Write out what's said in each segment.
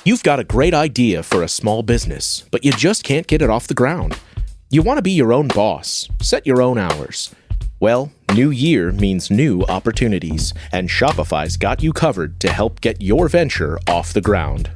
You've got a great idea for a small business, but you just can't get it off the ground. You want to be your own boss, set your own hours. Well, new year means new opportunities, and Shopify's got you covered to help get your venture off the ground.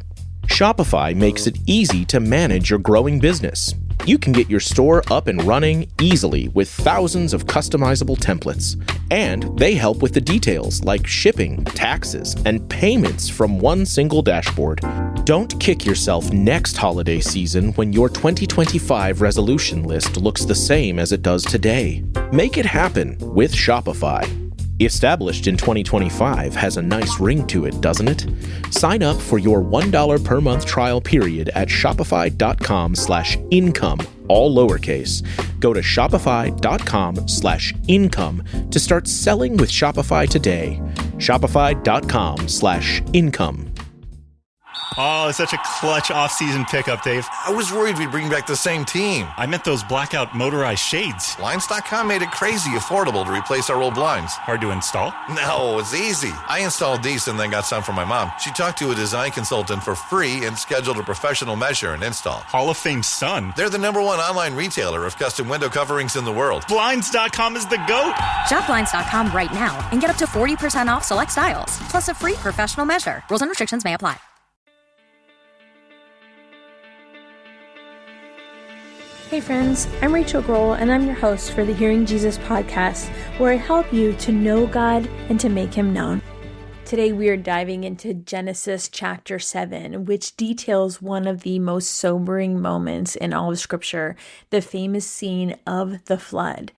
Shopify makes it easy to manage your growing business. You can get your store up and running easily with thousands of customizable templates. And they help with the details like shipping, taxes, and payments from one single dashboard. Don't kick yourself next holiday season when your 2025 resolution list looks the same as it does today. Make it happen with Shopify. Established in 2025 has a nice ring to it, doesn't it? Sign up for your $1 per month trial period at shopify.com/income, all lowercase. Go to shopify.com/income to start selling with Shopify today. Shopify.com/income. Oh, it's such a clutch off-season pickup, Dave. I was worried we'd bring back the same team. I meant those blackout motorized shades. Blinds.com made it crazy affordable to replace our old blinds. Hard to install? No, it's easy. I installed these and then got some for my mom. She talked to a design consultant for free and scheduled a professional measure and install. Hall of Fame son. They're the #1 online retailer of custom window coverings in the world. Blinds.com is the GOAT. Shop Blinds.com right now and get up to 40% off select styles, plus a free professional measure. Rules and restrictions may apply. Hey friends, I'm Rachael and I'm your host for the Hearing Jesus podcast, where I help you to know God and to make Him known. Today we are diving into Genesis chapter 7, which details one of the most sobering moments in all of Scripture, the famous scene of the flood.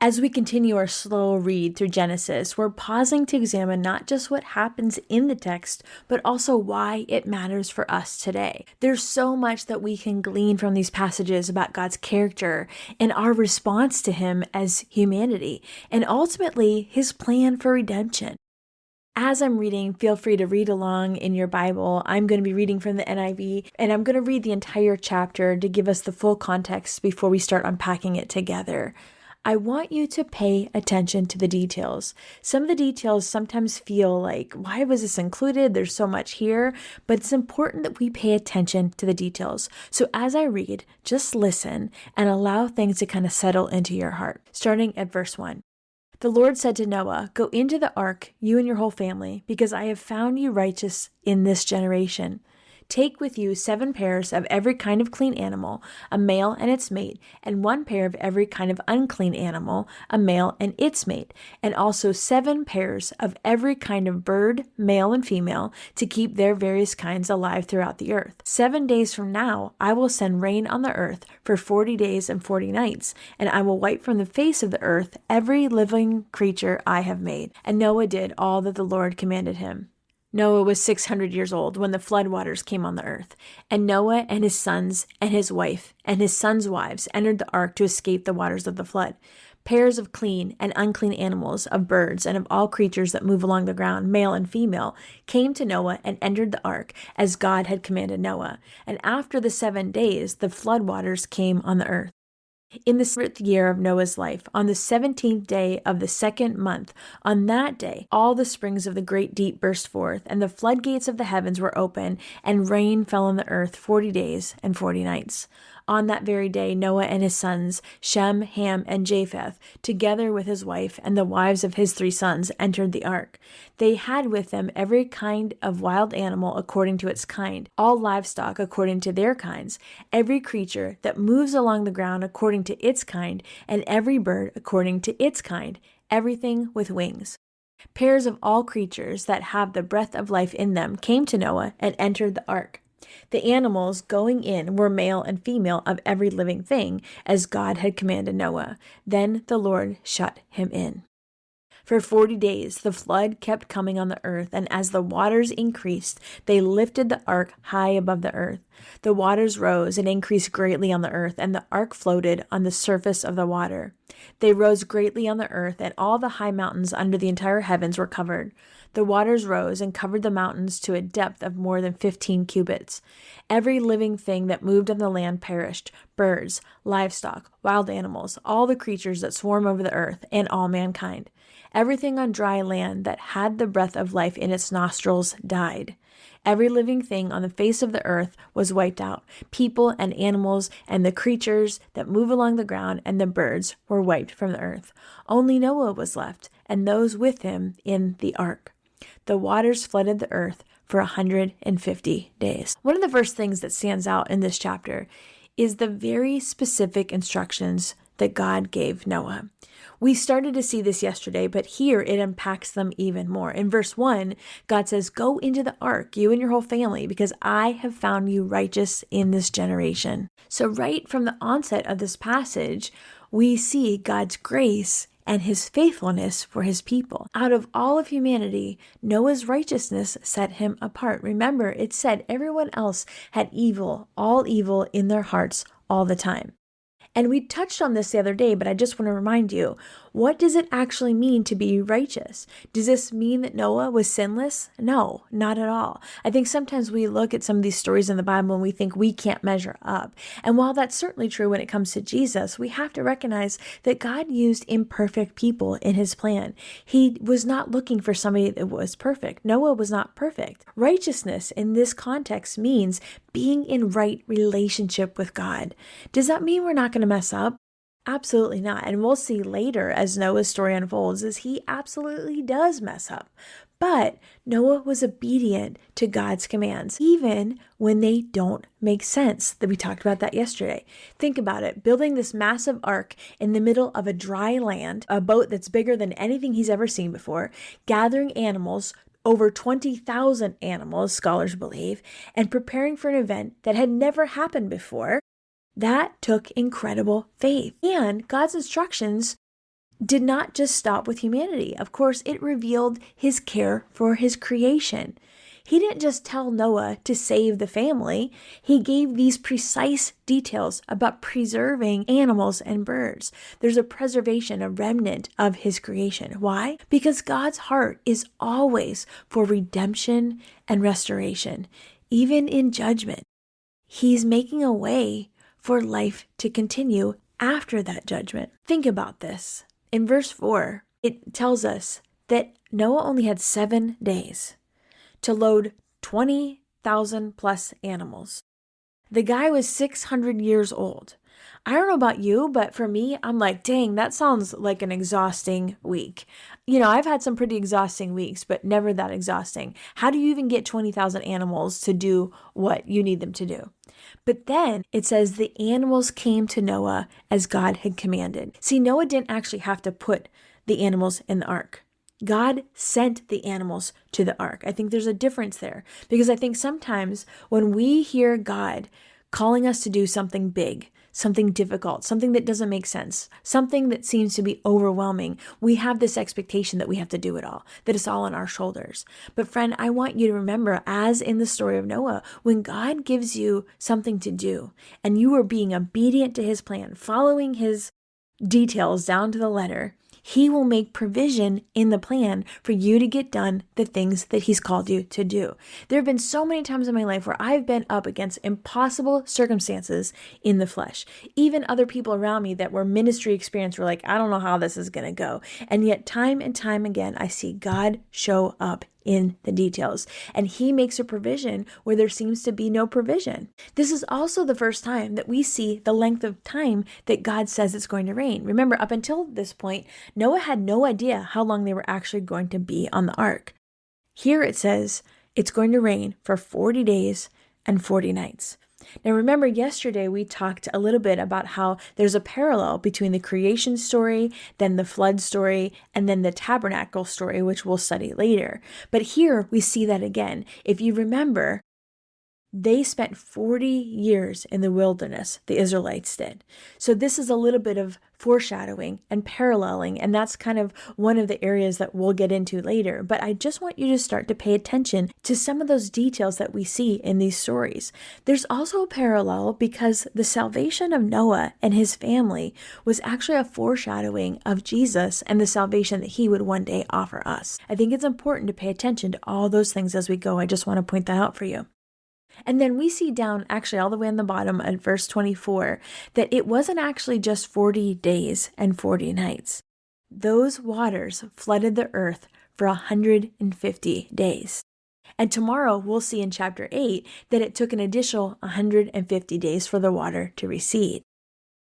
As we continue our slow read through Genesis, we're pausing to examine not just what happens in the text, but also why it matters for us today. There's so much that we can glean from these passages about God's character and our response to Him as humanity, and ultimately His plan for redemption. As I'm reading, feel free to read along in your Bible. I'm going to be reading from the NIV, and I'm going to read the entire chapter to give us the full context before we start unpacking it together. I want you to pay attention to the details. Some of the details sometimes feel like, why was this included? There's so much here, but it's important that we pay attention to the details. So as I read, just listen and allow things to kind of settle into your heart. Starting at verse 1. The Lord said to Noah, "Go into the ark, you and your whole family, because I have found you righteous in this generation. Take with you 7 pairs of every kind of clean animal, a male and its mate, and 1 pair of every kind of unclean animal, a male and its mate, and also 7 pairs of every kind of bird, male and female, to keep their various kinds alive throughout the earth. 7 days from now, I will send rain on the earth for 40 days and 40 nights, and I will wipe from the face of the earth every living creature I have made." And Noah did all that the Lord commanded him. Noah was 600 years old when the flood waters came on the earth, and Noah and his sons and his wife and his sons' wives entered the ark to escape the waters of the flood. Pairs of clean and unclean animals, of birds, and of all creatures that move along the ground, male and female, came to Noah and entered the ark as God had commanded Noah. And after the 7 days, the flood waters came on the earth. In the 7th year of Noah's life, on the 17th day of the 2nd month, on that day, all the springs of the great deep burst forth, and the floodgates of the heavens were open, and rain fell on the earth 40 days and 40 nights. On that very day, Noah and his sons, Shem, Ham, and Japheth, together with his wife and the wives of his 3 sons, entered the ark. They had with them every kind of wild animal according to its kind, all livestock according to their kinds, every creature that moves along the ground according to its kind, and every bird according to its kind, everything with wings. Pairs of all creatures that have the breath of life in them came to Noah and entered the ark. The animals going in were male and female of every living thing, as God had commanded Noah. Then the Lord shut him in. For 40 days the flood kept coming on the earth, and as the waters increased, they lifted the ark high above the earth. The waters rose and increased greatly on the earth, and the ark floated on the surface of the water. They rose greatly on the earth, and all the high mountains under the entire heavens were covered. The waters rose and covered the mountains to a depth of more than 15 cubits. Every living thing that moved on the land perished: birds, livestock, wild animals, all the creatures that swarm over the earth, and all mankind. Everything on dry land that had the breath of life in its nostrils died. Every living thing on the face of the earth was wiped out. People and animals and the creatures that move along the ground and the birds were wiped from the earth. Only Noah was left, and those with him in the ark. The waters flooded the earth for 150 days. One of the first things that stands out in this chapter is the very specific instructions that God gave Noah. We started to see this yesterday, but here it unpacks them even more. In verse 1, God says, "Go into the ark, you and your whole family, because I have found you righteous in this generation." So right from the onset of this passage, we see God's grace and his faithfulness for his people. Out of all of humanity, Noah's righteousness set him apart. Remember, it said everyone else had all evil in their hearts all the time. And we touched on this the other day, but I just want to remind you, what does it actually mean to be righteous? Does this mean that Noah was sinless? No, not at all. I think sometimes we look at some of these stories in the Bible and we think we can't measure up. And while that's certainly true when it comes to Jesus, we have to recognize that God used imperfect people in his plan. He was not looking for somebody that was perfect. Noah was not perfect. Righteousness in this context means being in right relationship with God. Does that mean we're not going to mess up? Absolutely not. And we'll see later as Noah's story unfolds is he absolutely does mess up. But Noah was obedient to God's commands, even when they don't make sense. That we talked about that yesterday. Think about it. Building this massive ark in the middle of a dry land, a boat that's bigger than anything he's ever seen before, gathering animals, over 20,000 animals, scholars believe, and preparing for an event that had never happened before. That took incredible faith. And God's instructions did not just stop with humanity. Of course, it revealed his care for his creation. He didn't just tell Noah to save the family. He gave these precise details about preserving animals and birds. There's a preservation, a remnant of his creation. Why? Because God's heart is always for redemption and restoration, even in judgment. He's making a way for life to continue after that judgment. Think about this. In verse 4, it tells us that Noah only had 7 days to load 20,000 plus animals. The guy was 600 years old. I don't know about you, but for me, I'm like, dang, that sounds like an exhausting week. You know, I've had some pretty exhausting weeks, but never that exhausting. How do you even get 20,000 animals to do what you need them to do? But then it says the animals came to Noah as God had commanded. See, Noah didn't actually have to put the animals in the ark. God sent the animals to the ark. I think there's a difference there because I think sometimes when we hear God calling us to do something big, something difficult, something that doesn't make sense, something that seems to be overwhelming, we have this expectation that we have to do it all, that it's all on our shoulders. But friend, I want you to remember, as in the story of Noah, when God gives you something to do and you are being obedient to his plan, following his details down to the letter, he will make provision in the plan for you to get done the things that he's called you to do. There have been so many times in my life where I've been up against impossible circumstances in the flesh. Even other people around me that were ministry experienced were like, I don't know how this is going to go. And yet time and time again, I see God show up in the details. And he makes a provision where there seems to be no provision. This is also the first time that we see the length of time that God says it's going to rain. Remember, up until this point, Noah had no idea how long they were actually going to be on the ark. Here it says it's going to rain for 40 days and 40 nights. Now remember, yesterday we talked a little bit about how there's a parallel between the creation story, then the flood story, and then the tabernacle story, which we'll study later. But here we see that again. If you remember, They spent 40 years in the wilderness, the Israelites did. So this is a little bit of foreshadowing and paralleling, and that's kind of one of the areas that we'll get into later. But I just want you to start to pay attention to some of those details that we see in these stories. There's also a parallel because the salvation of Noah and his family was actually a foreshadowing of Jesus and the salvation that he would one day offer us. I think it's important to pay attention to all those things as we go. I just want to point that out for you. And then we see down actually all the way on the bottom at verse 24 that it wasn't actually just 40 days and 40 nights. Those waters flooded the earth for 150 days. And tomorrow we'll see in chapter 8 that it took an additional 150 days for the water to recede.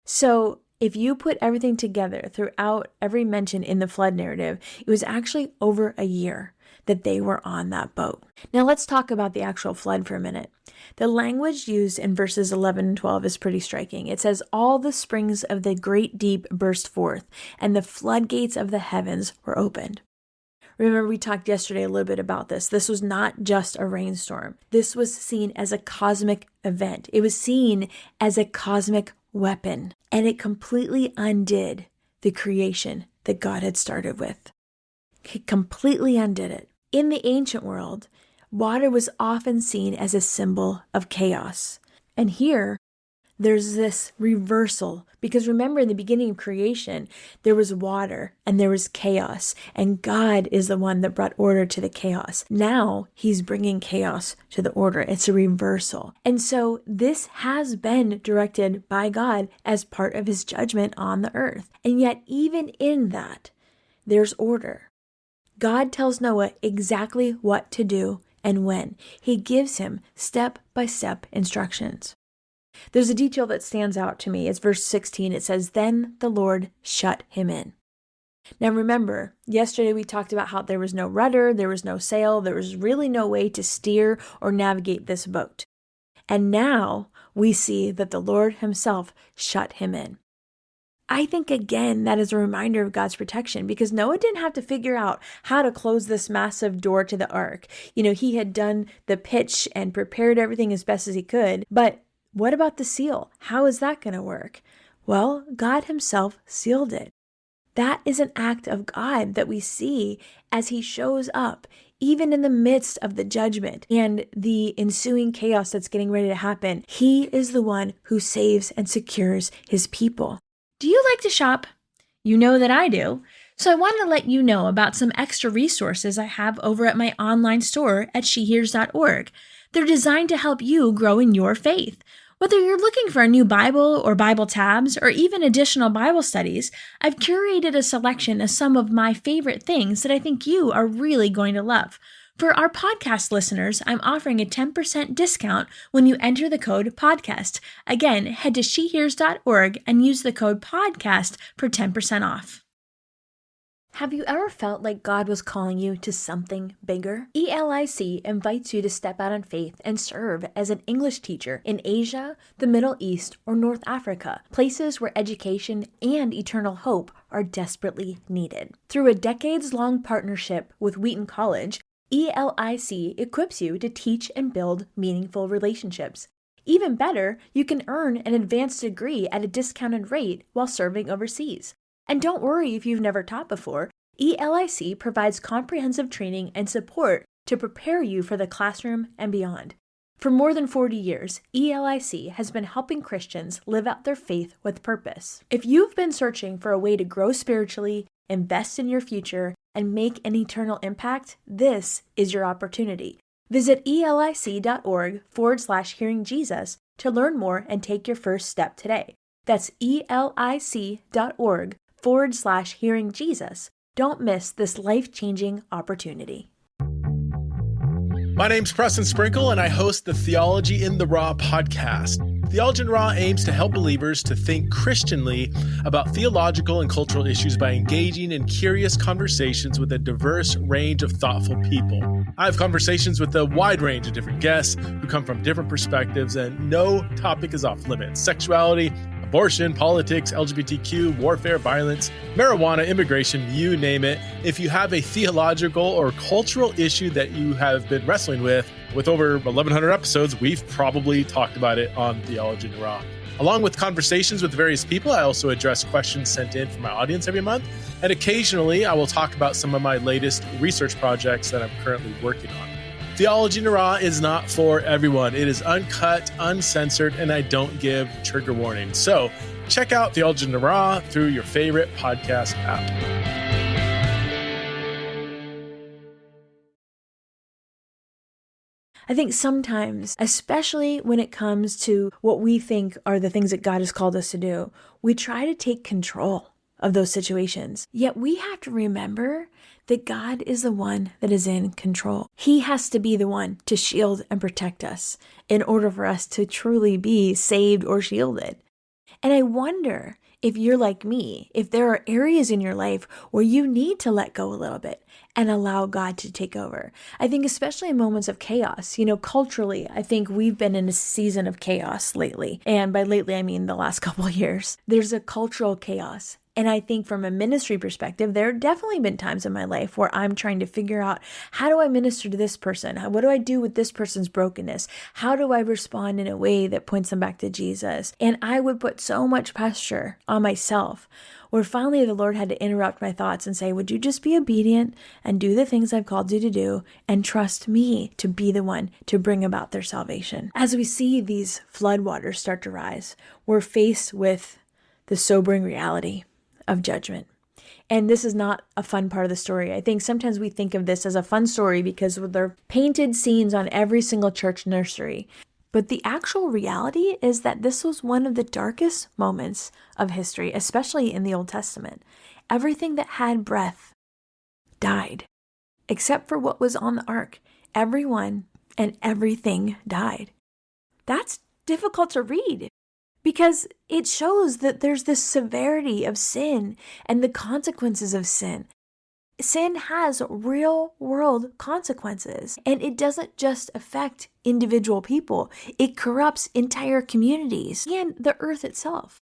So if you put everything together throughout every mention in the flood narrative, it was actually over a year that they were on that boat. Now let's talk about the actual flood for a minute. The language used in verses 11 and 12 is pretty striking. It says, "All the springs of the great deep burst forth, and the floodgates of the heavens were opened." Remember, we talked yesterday a little bit about this. This was not just a rainstorm. This was seen as a cosmic event. It was seen as a cosmic weapon, and it completely undid the creation that God had started with. It completely undid it. In the ancient world, water was often seen as a symbol of chaos. And here, there's this reversal. Because remember, in the beginning of creation, there was water and there was chaos. And God is the one that brought order to the chaos. Now, he's bringing chaos to the order. It's a reversal. And so this has been directed by God as part of his judgment on the earth. And yet, even in that, there's order. God tells Noah exactly what to do and when. He gives him step-by-step instructions. There's a detail that stands out to me. It's verse 16. It says, "Then the Lord shut him in." Now remember, yesterday we talked about how there was no rudder, there was no sail, there was really no way to steer or navigate this boat. And now we see that the Lord himself shut him in. I think, again, that is a reminder of God's protection because Noah didn't have to figure out how to close this massive door to the ark. He had done the pitch and prepared everything as best as he could. But what about the seal? How is that going to work? Well, God himself sealed it. That is an act of God that we see as he shows up, even in the midst of the judgment and the ensuing chaos that's getting ready to happen. He is the one who saves and secures his people. Do you like to shop? You know that I do. So I wanted to let you know about some extra resources I have over at my online store at shehears.org. They're designed to help you grow in your faith. Whether you're looking for a new Bible or Bible tabs or even additional Bible studies, I've curated a selection of some of my favorite things that I think you are really going to love. For our podcast listeners, I'm offering a 10% discount when you enter the code PODCAST. Again, head to shehears.org and use the code PODCAST for 10% off. Have you ever felt like God was calling you to something bigger? ELIC invites you to step out in faith and serve as an English teacher in Asia, the Middle East, or North Africa, places where education and eternal hope are desperately needed. Through a decades-long partnership with Wheaton College, ELIC equips you to teach and build meaningful relationships. Even better, you can earn an advanced degree at a discounted rate while serving overseas. And don't worry if you've never taught before, ELIC provides comprehensive training and support to prepare you for the classroom and beyond. For more than 40 years, ELIC has been helping Christians live out their faith with purpose. If you've been searching for a way to grow spiritually, invest in your future, and make an eternal impact, this is your opportunity. Visit elic.org/hearingjesus to learn more and take your first step today. That's elic.org/hearingjesus. Don't miss this life-changing opportunity. My name's Preston Sprinkle, and I host the Theology in the Raw podcast. Theology in the Raw aims to help believers to think Christianly about theological and cultural issues by engaging in curious conversations with a diverse range of thoughtful people. I have conversations with a wide range of different guests who come from different perspectives, and no topic is off limits. Sexuality, abortion, politics, LGBTQ, warfare, violence, marijuana, immigration, you name it. If you have a theological or cultural issue that you have been wrestling with over 1,100 episodes, we've probably talked about it on Theology in the Raw. Along with conversations with various people, I also address questions sent in from my audience every month. And occasionally, I will talk about some of my latest research projects that I'm currently working on. Theology in the Raw is not for everyone. It is uncut, uncensored, and I don't give trigger warnings. So check out Theology in the Raw through your favorite podcast app. I think sometimes, especially when it comes to what we think are the things that God has called us to do, we try to take control of those situations. Yet we have to remember that God is the one that is in control. He has to be the one to shield and protect us in order for us to truly be saved or shielded. And I wonder if you're like me, if there are areas in your life where you need to let go a little bit and allow God to take over. I think especially in moments of chaos, culturally, I think we've been in a season of chaos lately. And by lately, I mean the last couple of years. There's a cultural chaos. And I think from a ministry perspective, there have definitely been times in my life where I'm trying to figure out, how do I minister to this person? What do I do with this person's brokenness? How do I respond in a way that points them back to Jesus? And I would put so much pressure on myself, where finally the Lord had to interrupt my thoughts and say, would you just be obedient and do the things I've called you to do and trust me to be the one to bring about their salvation? As we see these floodwaters start to rise, we're faced with the sobering reality of judgment. And this is not a fun part of the story. I think sometimes we think of this as a fun story because they're painted scenes on every single church nursery. But the actual reality is that this was one of the darkest moments of history, especially in the Old Testament. Everything that had breath died, except for what was on the ark. Everyone and everything died. That's difficult to read, because it shows that there's this severity of sin and the consequences of sin. Sin has real world consequences, and it doesn't just affect individual people. It corrupts entire communities and the earth itself.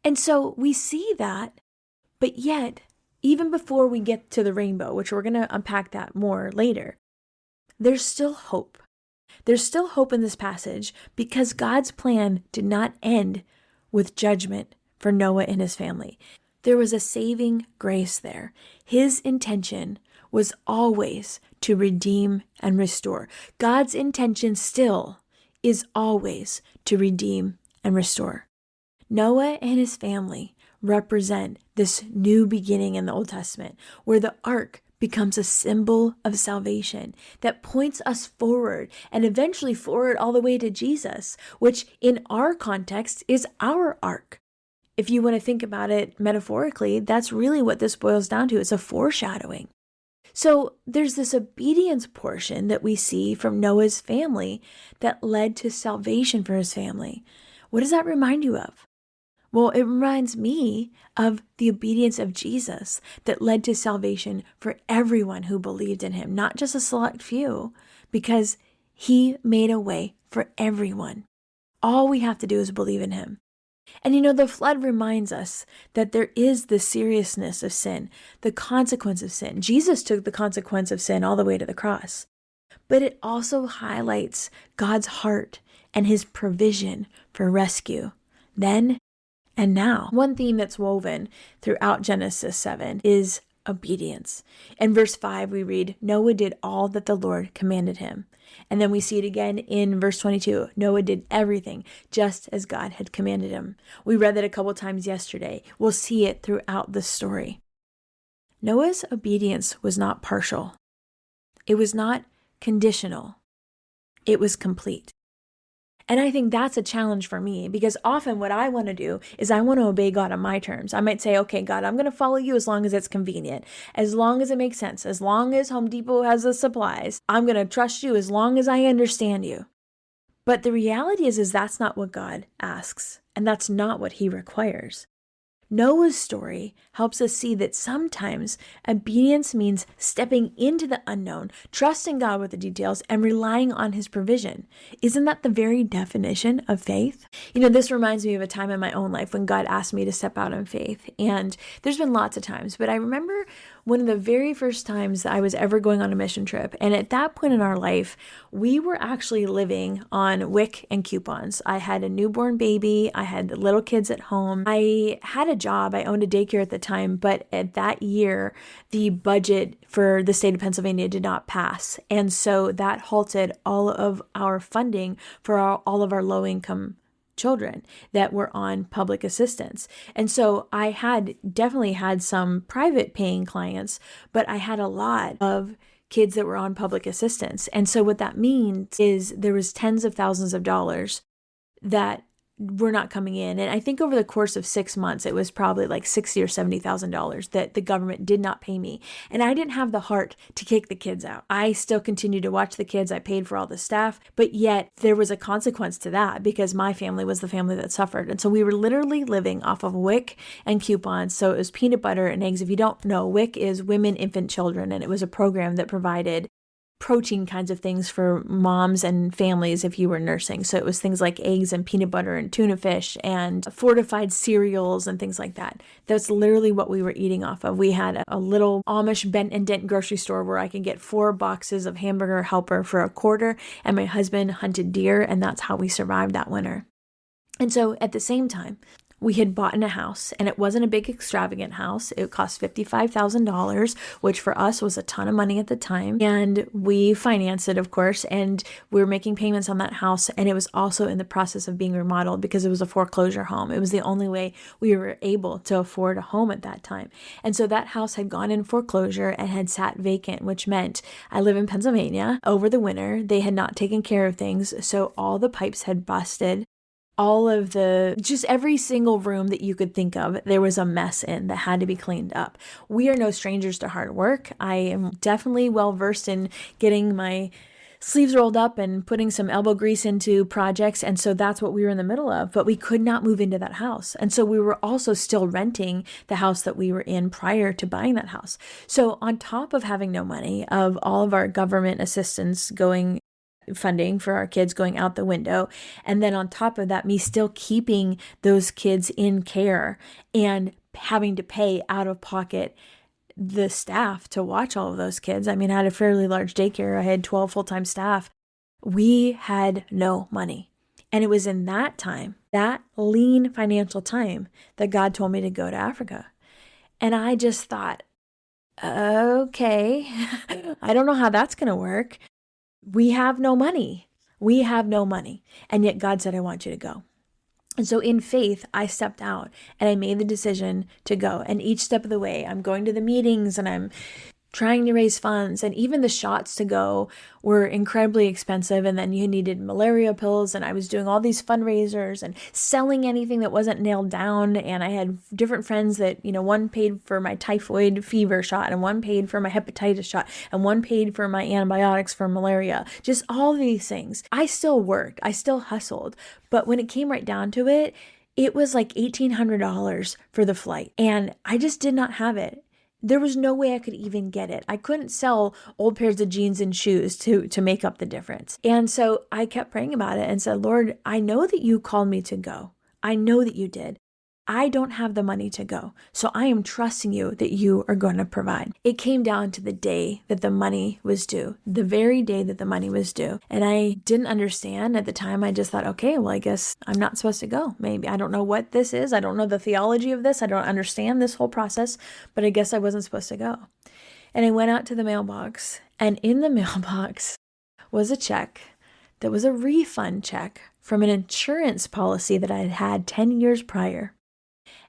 And so we see that, but yet, even before we get to the rainbow, which we're going to unpack that more later, there's still hope. There's still hope in this passage because God's plan did not end with judgment for Noah and his family. There was a saving grace there. His intention was always to redeem and restore. God's intention still is always to redeem and restore. Noah and his family represent this new beginning in the Old Testament, where the ark becomes a symbol of salvation that points us forward and eventually forward all the way to Jesus, which in our context is our ark. If you want to think about it metaphorically, that's really what this boils down to. It's a foreshadowing. So there's this obedience portion that we see from Noah's family that led to salvation for his family. What does that remind you of? Well, it reminds me of the obedience of Jesus that led to salvation for everyone who believed in him, not just a select few, because he made a way for everyone. All we have to do is believe in him. And the flood reminds us that there is the seriousness of sin, the consequence of sin. Jesus took the consequence of sin all the way to the cross. But it also highlights God's heart and his provision for rescue then and now. One theme that's woven throughout Genesis 7 is obedience. In verse 5, we read, Noah did all that the Lord commanded him. And then we see it again in verse 22. Noah did everything just as God had commanded him. We read that a couple times yesterday. We'll see it throughout the story. Noah's obedience was not partial. It was not conditional. It was complete. And I think that's a challenge for me, because often what I want to do is I want to obey God on my terms. I might say, okay, God, I'm going to follow you as long as it's convenient, as long as it makes sense, as long as Home Depot has the supplies. I'm going to trust you as long as I understand you. But the reality is that's not what God asks, and that's not what he requires. Noah's story helps us see that sometimes obedience means stepping into the unknown, trusting God with the details, and relying on his provision. Isn't that the very definition of faith? This reminds me of a time in my own life when God asked me to step out in faith. And there's been lots of times, but I remember one of the very first times that I was ever going on a mission trip. And at that point in our life, we were actually living on WIC and coupons. I had a newborn baby. I had little kids at home. I had a job. I owned a daycare at the time. But at that year, the budget for the state of Pennsylvania did not pass. And so that halted all of our funding for all of our low-income children that were on public assistance. And so I had definitely had some private paying clients, but I had a lot of kids that were on public assistance. And so what that means is there was tens of thousands of dollars that were not coming in. And I think over the course of 6 months, it was probably like $60,000 or $70,000 that the government did not pay me. And I didn't have the heart to kick the kids out. I still continued to watch the kids. I paid for all the staff, but yet there was a consequence to that because my family was the family that suffered. And so we were literally living off of WIC and coupons. So it was peanut butter and eggs. If you don't know, WIC is Women, Infant, Children. And it was a program that provided protein kinds of things for moms and families if you were nursing. So it was things like eggs and peanut butter and tuna fish and fortified cereals and things like that. That's literally what we were eating off of. We had a little Amish bent and dent grocery store where I could get 4 boxes of Hamburger Helper for $1, and my husband hunted deer, and that's how we survived that winter. And so at the same time, we had bought in a house, and it wasn't a big extravagant house. It cost $55,000, which for us was a ton of money at the time. And we financed it, of course, and we were making payments on that house. And it was also in the process of being remodeled because it was a foreclosure home. It was the only way we were able to afford a home at that time. And so that house had gone in foreclosure and had sat vacant, which meant I live in Pennsylvania. Over the winter, they had not taken care of things. So all the pipes had busted. All of just every single room that you could think of, there was a mess in that had to be cleaned up. We are no strangers to hard work. I am definitely well versed in getting my sleeves rolled up and putting some elbow grease into projects. And so that's what we were in the middle of, but we could not move into that house. And so we were also still renting the house that we were in prior to buying that house. So on top of having no money, of all of our government assistance funding for our kids going out the window. And then on top of that, me still keeping those kids in care and having to pay out of pocket the staff to watch all of those kids. I mean, I had a fairly large daycare. I had 12 full-time staff. We had no money. And it was in that time, that lean financial time, that God told me to go to Africa. And I just thought, okay, I don't know how that's going to work. We have no money. We have no money. And yet God said, I want you to go. And so in faith, I stepped out and I made the decision to go. And each step of the way, I'm going to the meetings and I'm trying to raise funds. And even the shots to go were incredibly expensive. And then you needed malaria pills. And I was doing all these fundraisers and selling anything that wasn't nailed down. And I had different friends that, one paid for my typhoid fever shot and one paid for my hepatitis shot and one paid for my antibiotics for malaria. Just all these things. I still worked. I still hustled. But when it came right down to it, it was like $1,800 for the flight. And I just did not have it. There was no way I could even get it. I couldn't sell old pairs of jeans and shoes to make up the difference. And so I kept praying about it and said, Lord, I know that you called me to go. I know that you did. I don't have the money to go. So I am trusting you that you are going to provide. It came down to the day that the money was due, the very day that the money was due. And I didn't understand at the time. I just thought, okay, well, I guess I'm not supposed to go. Maybe I don't know what this is. I don't know the theology of this. I don't understand this whole process, but I guess I wasn't supposed to go. And I went out to the mailbox, and in the mailbox was a check that was a refund check from an insurance policy that I had had 10 years prior.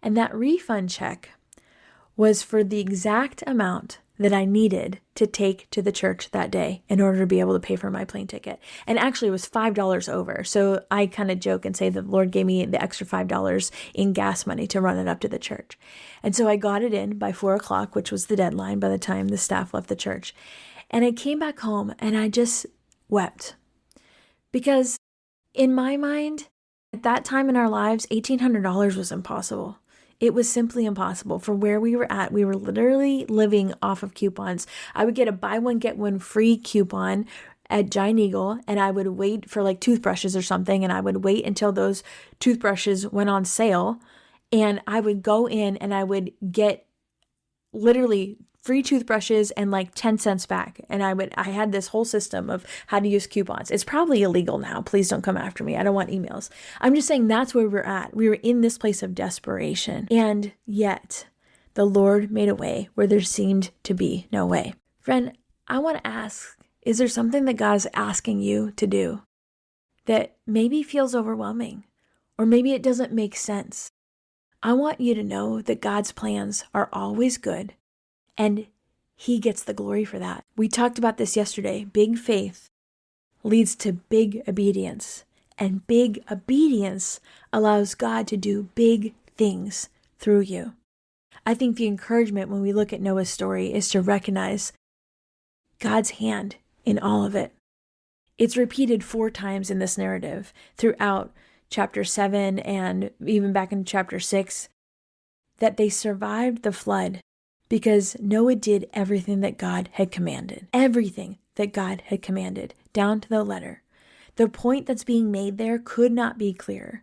And that refund check was for the exact amount that I needed to take to the church that day in order to be able to pay for my plane ticket. And actually it was $5 over. So I kind of joke and say the Lord gave me the extra $5 in gas money to run it up to the church. And so I got it in by 4:00, which was the deadline by the time the staff left the church. And I came back home and I just wept. Because in my mind, at that time in our lives, $1,800 was impossible. It was simply impossible. For where we were at, we were literally living off of coupons. I would get a buy one, get one free coupon at Giant Eagle, and I would wait for like toothbrushes or something, and I would wait until those toothbrushes went on sale, and I would go in and I would get literally free toothbrushes and like 10 cents back. And I had this whole system of how to use coupons. It's probably illegal now. Please don't come after me. I don't want emails. I'm just saying that's where we're at. We were in this place of desperation. And yet the Lord made a way where there seemed to be no way. Friend, I want to ask, is there something that God's asking you to do that maybe feels overwhelming, or maybe it doesn't make sense? I want you to know that God's plans are always good, and He gets the glory for that. We talked about this yesterday. Big faith leads to big obedience, and big obedience allows God to do big things through you. I think the encouragement when we look at Noah's story is to recognize God's hand in all of it. It's repeated 4 times in this narrative throughout chapter 7 and even back in chapter 6, that they survived the flood because Noah did everything that God had commanded. Everything that God had commanded, down to the letter. The point that's being made there could not be clearer.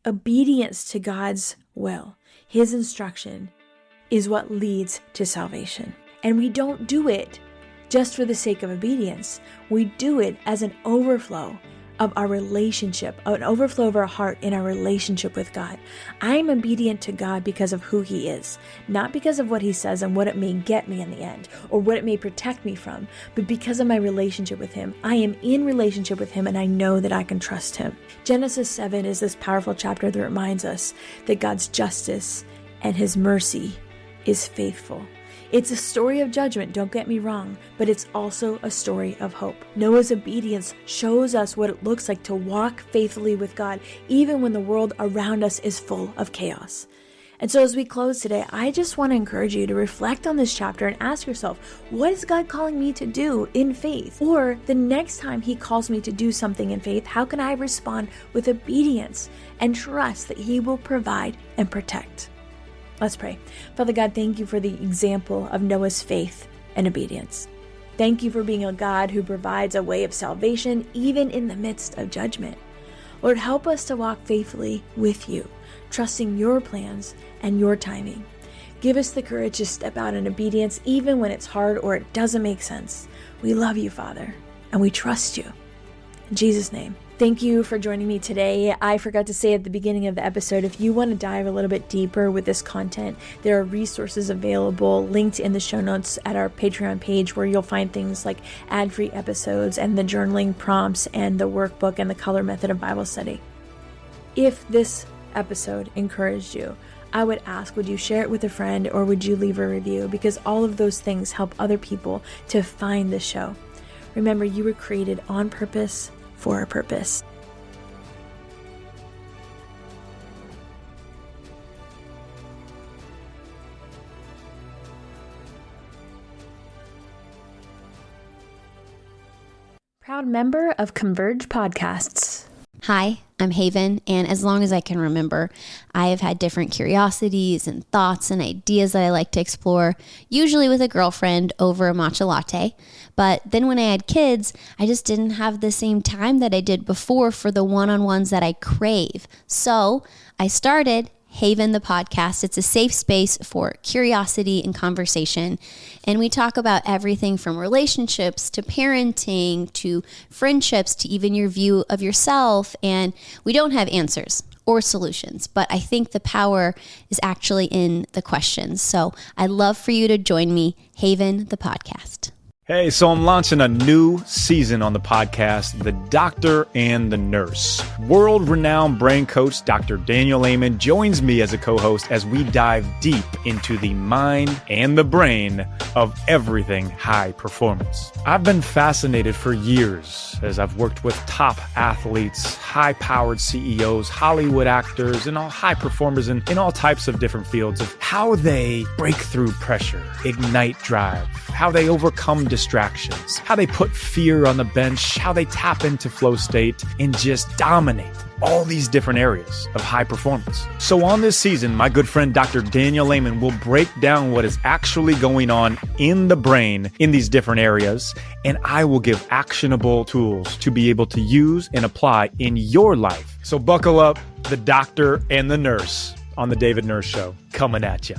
Obedience to God's will, His instruction, is what leads to salvation. And we don't do it just for the sake of obedience. We do it as an overflow of our relationship, an overflow of our heart in our relationship with God. I'm obedient to God because of who He is, not because of what He says and what it may get me in the end, or what it may protect me from, but because of my relationship with Him. I am in relationship with Him, and I know that I can trust Him. Genesis 7 is this powerful chapter that reminds us that God's justice and His mercy is faithful. It's a story of judgment, don't get me wrong, but it's also a story of hope. Noah's obedience shows us what it looks like to walk faithfully with God, even when the world around us is full of chaos. And so as we close today, I just want to encourage you to reflect on this chapter and ask yourself, what is God calling me to do in faith? Or the next time He calls me to do something in faith, how can I respond with obedience and trust that He will provide and protect? Let's pray. Father God, thank You for the example of Noah's faith and obedience. Thank You for being a God who provides a way of salvation even in the midst of judgment. Lord, help us to walk faithfully with You, trusting Your plans and Your timing. Give us the courage to step out in obedience even when it's hard or it doesn't make sense. We love You, Father, and we trust You. In Jesus' name. Thank you for joining me today. I forgot to say at the beginning of the episode, if you want to dive a little bit deeper with this content, there are resources available linked in the show notes at our Patreon page, where you'll find things like ad-free episodes and the journaling prompts and the workbook and the color method of Bible study. If this episode encouraged you, I would ask, would you share it with a friend, or would you leave a review? Because all of those things help other people to find the show. Remember, you were created on purpose for a purpose. Proud member of Converge Podcasts. Hi, I'm Haven, and as long as I can remember, I have had different curiosities and thoughts and ideas that I like to explore, usually with a girlfriend over a matcha latte. But then when I had kids, I just didn't have the same time that I did before for the one-on-ones that I crave. So I started Haven, the podcast. It's a safe space for curiosity and conversation. And we talk about everything from relationships to parenting to friendships to even your view of yourself. And we don't have answers or solutions, but I think the power is actually in the questions. So I'd love for you to join me, Haven, the podcast. Hey, so I'm launching a new season on the podcast, The Doctor and the Nurse. World-renowned brain coach Dr. Daniel Amen joins me as a co-host as we dive deep into the mind and the brain of everything high performance. I've been fascinated for years as I've worked with top athletes, high-powered CEOs, Hollywood actors, and all high performers in all types of different fields of how they break through pressure, ignite drive, how they overcome distractions, how they put fear on the bench, how they tap into flow state and just dominate all these different areas of high performance. So on this season, my good friend Dr. Daniel Lehman will break down what is actually going on in the brain in these different areas, and I will give actionable tools to be able to use and apply in your life. So buckle up, the doctor and the nurse on the David Nurse Show coming at you.